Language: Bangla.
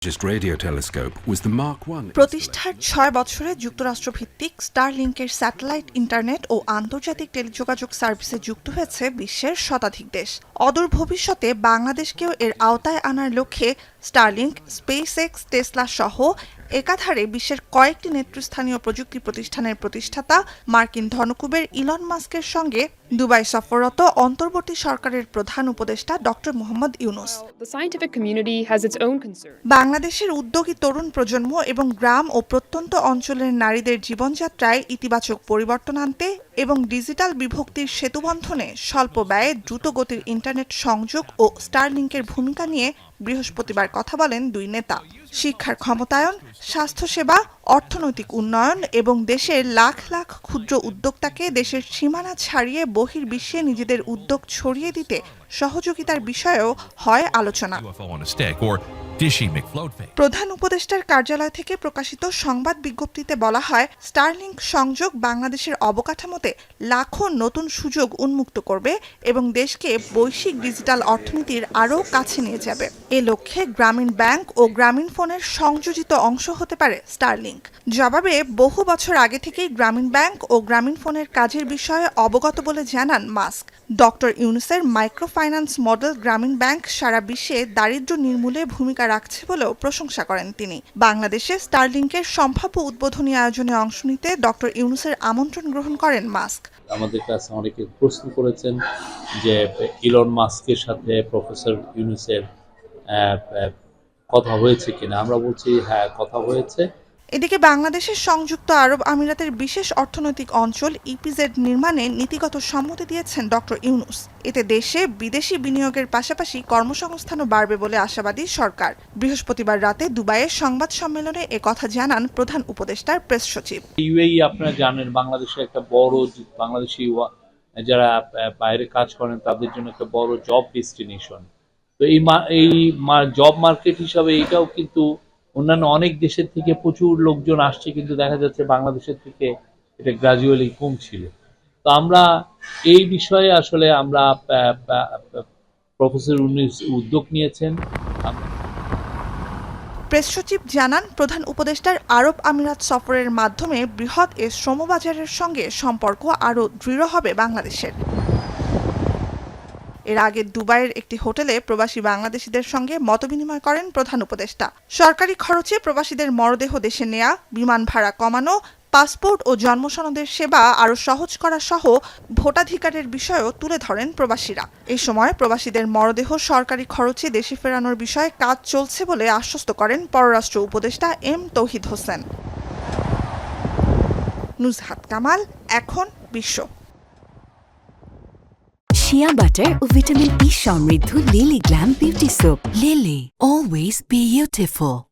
Radio telescope was the Mark I. প্রতিষ্ঠার ৬ বছরে যুক্তরাষ্ট্রভিত্তিক স্টারলিংকের স্যাটেলাইট ইন্টারনেট ও আন্তর্জাতিক টেলিযোগাযোগ সার্ভিসে যুক্ত হয়েছে বিশ্বের শতাধিক দেশ। অদূর ভবিষ্যতে বাংলাদেশকেও এর আওতায় আনার লক্ষ্যে স্টারলিংক, স্পেসএক্স, টেসলা সহ একাধারে বিশ্বের কয়েকটি নেতৃস্থানীয় প্রযুক্তি প্রতিষ্ঠানের প্রতিষ্ঠাতা মার্কিন ধনকুবের ইলন মাস্কের সঙ্গে দুবাই সফররত অন্তর্বর্তী সরকারের প্রধান উপদেষ্টা ডক্টর মোহাম্মদ ইউনুস। বাংলাদেশের উদ্যোগী তরুণ প্রজন্ম এবং গ্রাম ও প্রত্যন্ত অঞ্চলের নারীদের জীবনযাত্রায় ইতিবাচক পরিবর্তন আনতে এবং ডিজিটাল বিভক্তির সেতুবন্ধনে স্বল্প ব্যয়ে দ্রুতগতির ইন্টারনেট সংযোগ ও স্টারলিংকের ভূমিকা নিয়ে বৃহস্পতিবার কথা বলেন দুই নেতা। শিক্ষার ক্ষমতায়ন, স্বাস্থ্যসেবা, অর্থনৈতিক উন্নয়ন এবং দেশের লাখ লাখ ক্ষুদ্র উদ্যোক্তাকে দেশের সীমানা ছাড়িয়ে বহির্বিশ্বে নিজেদের উদ্যোগ ছড়িয়ে দিতে সহযোগিতার বিষয়েও হয় আলোচনা। প্রধান উপদেষ্টার কার্যালয় থেকে প্রকাশিত সংবাদ বিজ্ঞপ্তিতে বলা হয়, স্টারলিংক সংযোগ বাংলাদেশের অবকাঠামোতে লাখো নতুন সুযোগ উন্মুক্ত করবে এবং দেশকে বৈশ্বিক ডিজিটাল অর্থনীতির আরও কাছে নিয়ে যাবে। এ লক্ষ্যে গ্রামীণ ব্যাংক ও গ্রামীণ ফোনের সংযোজিত অংশ হতে পারে স্টারলিংক। জবাবে বহু বছর আগে থেকেই গ্রামীণ ব্যাংক ও গ্রামীণ ফোনের কাজের বিষয়ে অবগত বলে জানান মাস্ক। ডক্টর ইউনুসের মাইক্রোফাইন্যান্স মডেল গ্রামীণ ব্যাংক সারা বিশ্বে দারিদ্র্য নির্মূলে ভূমিকা রাখছে বলেও প্রশংসা করেন তিনি। বাংলাদেশে স্টারলিংকের সম্ভাব্য উদ্বোধনী আয়োজনে অংশ নিতে ডক্টর ইউনুসের আমন্ত্রণ গ্রহণ করেন মাস্ক। আমাদের কাছে অনেকে প্রশ্ন করেছেন যে ইলন মাস্কের সাথে প্রফেসর ইউনুসের কথা হয়েছে কিনা। আমরা বলছি হ্যাঁ, কথা হয়েছে। এদিকে বাংলাদেশের সংযুক্ত আরব আমিরাতের বিশেষ অর্থনৈতিক অঞ্চল ইপিজেড নির্মাণে নীতিগত সম্মতি দিয়েছেন ডক্টর ইউনুস। এতে দেশে বিদেশি বিনিয়োগের পাশাপাশি কর্মসংস্থানও বাড়বে বলে আশাবাদী সরকার। বৃহস্পতিবার রাতে দুবাইয়ের সংবাদ সম্মেলনে একথা জানান প্রধান উপদেষ্টার প্রেস সচিব। ইউএই আপনারা জানেন বাংলাদেশের একটা বড় বাংলাদেশি যারা বাইরে কাজ করেন তাদের জন্য একটা বড় জব ডেস্টিনেশন। তো এই জব মার্কেট হিসাবে এটাও কিন্তু অন্যান্য অনেক দেশের থেকে প্রচুর লোকজন আসছে, কিন্তু দেখা যাচ্ছে বাংলাদেশের থেকে এটা গ্রাজুয়ালি কমছিল। তো আমরা এই বিষয়ে আসলে আমরা প্রফেসর ইউনুস উদ্যোগ নিয়েছেন। প্রেস সচিব জানান, প্রধান উপদেষ্টার আরব আমিরাত সফরের মাধ্যমে বৃহৎ এ শ্রমবাজারের সঙ্গে সম্পর্ক আরও দৃঢ় হবে বাংলাদেশের। এর আগে দুবাইয়ের একটি হোটেলে প্রবাসী বাংলাদেশিদের সঙ্গে মতবিনিময় করেন প্রধান উপদেষ্টা। সরকারি খরচে প্রবাসীদের মরদেহ দেশে নেয়া, বিমান ভাড়া কমানো, পাসপোর্ট ও জন্মসনদের সেবা আরও সহজ করা সহ ভোটাধিকারের বিষয়েও তুলে ধরেন প্রবাসীরা। এই সময় প্রবাসীদের মরদেহ সরকারি খরচে দেশে ফেরানোর বিষয়ে কাজ চলছে বলে আশ্বস্ত করেন পররাষ্ট্র উপদেষ্টা এম তৌহিদ হোসেন। নুজহাত কামাল, এখন বিশ্ব। শিয়া বাটার ও ভিটামিন ই সমৃদ্ধ lily glam beauty soap. Lily, always beautiful.